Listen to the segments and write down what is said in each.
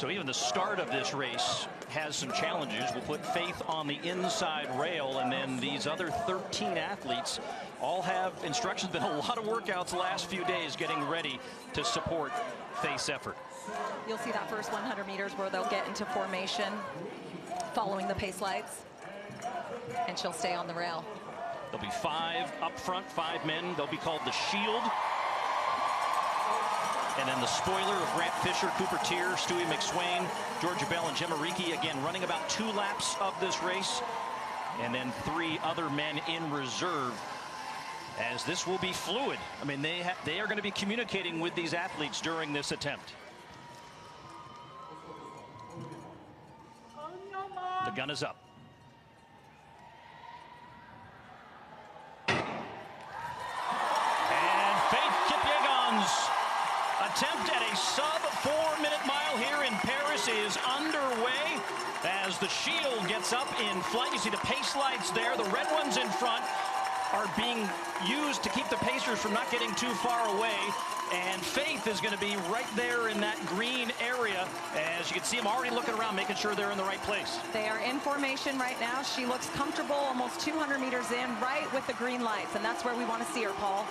So even the start of this race has some challenges. We'll put Faith on the inside rail, and then these other 13 athletes all have instructions. Been a lot of workouts the last few days getting ready to support Faith's effort. You'll see that first 100 meters where they'll get into formation following the pace lights, and she'll stay on the rail. There'll be 5 up front, 5 men. They'll be called the Shield. And then the spoiler of Grant Fisher, Cooper Tier, Stewie McSwain, Georgia Bell, and Gemma Reekie, again, running about 2 laps of this race. And then 3 other men in reserve, as this will be fluid. I mean, they are going to be communicating with these athletes during this attempt. The gun is up. And Faith Kipyegon's attempt at a sub-4-minute mile here in Paris is underway as the Shield gets up in flight. You see the pace lights there. The red ones in front are being used to keep the pacers from not getting too far away. And Faith is going to be right there in that green area. As you can see them already looking around, making sure they're in the right place. They are in formation right now. She looks comfortable almost 200 meters in, right with the green lights. And that's where we want to see her, Paul.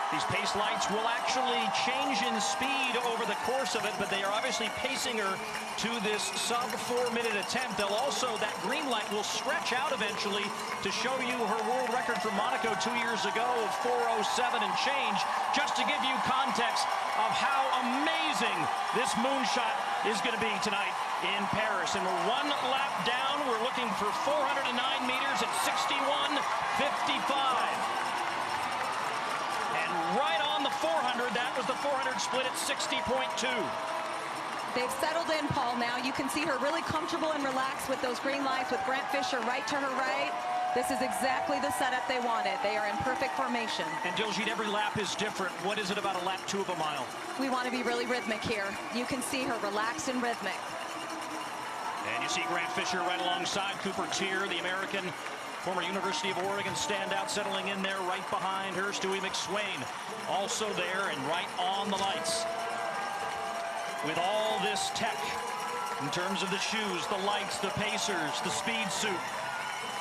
These pace lights will actually change in speed over the course of it, but they are obviously pacing her to this sub-4-minute attempt. They'll also, that green light will stretch out eventually to show you her world record from Monaco 2 years ago of 4:07 and change, just to give you context of how amazing this moonshot is going to be tonight in Paris. And we're 1 lap down. We're looking for 409 meters at 61:55. Right on the 400, that was the 400 split at 60.2. They've settled in, Paul, now. You can see her really comfortable and relaxed with those green lights, with Grant Fisher right to her right. This is exactly the setup they wanted. They are in perfect formation. And Diljeet, every lap is different. What is it about a lap 2 of a mile? We want to be really rhythmic here. You can see her relaxed and rhythmic. And you see Grant Fisher right alongside Cooper Tier, the American former University of Oregon standout, settling in there right behind her. Stewie McSwain also there and right on the lights. With all this tech in terms of the shoes, the lights, the pacers, the speed suit,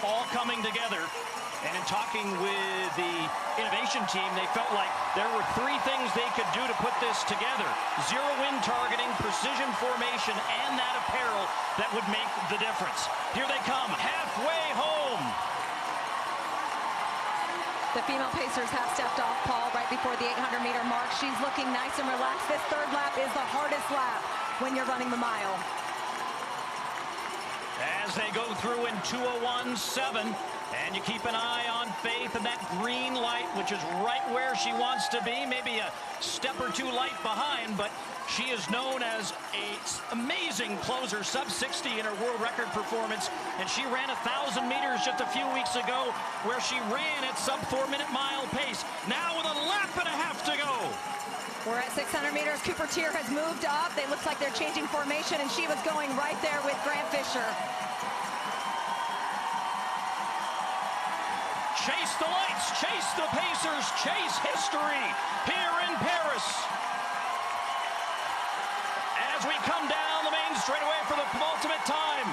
all coming together. And in talking with the innovation team, they felt like there were 3 things they could do to put this together: zero wind targeting, precision formation, and that apparel that would make the difference. Here they come, halfway home. The female pacers have stepped off, Paul, right before the 800-meter mark. She's looking nice and relaxed. This 3rd lap is the hardest lap when you're running the mile. As they go through in 2:01.7, and you keep an eye on Faith and that green light, which is right where she wants to be, maybe a step or 2 light behind, but she is known as an amazing closer, sub-60 in her world record performance, and she ran 1,000 meters just a few weeks ago where she ran at sub-4-minute mile pace. Now with a lap and a half to go. We're at 600 meters. Cooper Tier has moved up. They look like they're changing formation, and she was going right there with Grant Fisher. Chase the lights, chase the pacers, chase history here in Paris. As we come down the main straightaway for the penultimate time.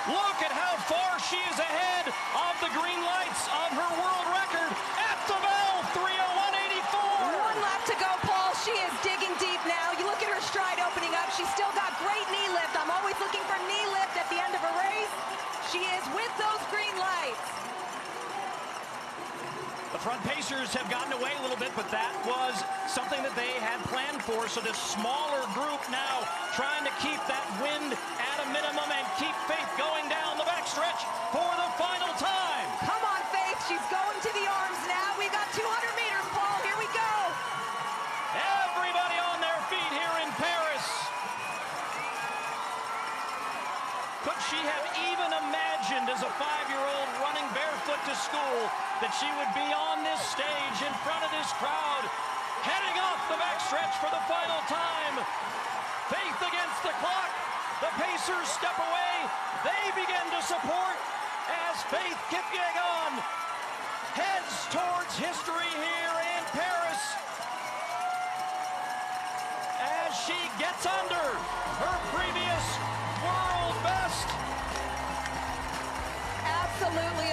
Look at how far she is ahead of the green lights on her world record at the bell, 3:01.84. 1 lap to go, Paul. She is digging deep now. You look at her stride opening up. She's still got great knee lift. I'm always looking for knee lift at the end of a race. She is with those green lights. The front pacers have gotten away a little bit, but that was something that they had planned for. So this smaller group now trying to keep that wind at a minimum and keep Faith going down the backstretch for the final time. Come on, Faith. She's going to the arms now. We got 200 meters, Paul. Here we go. Everybody on their feet here in Paris. Could she have even imagined as a 5-year-old running barefoot to school that she would be on this stage in front of this crowd, heading off the backstretch for the final time? Faith against the clock. The pacers step away. They begin to support as Faith Kipyego heads towards history here in Paris. As she gets under her previous world best. Absolutely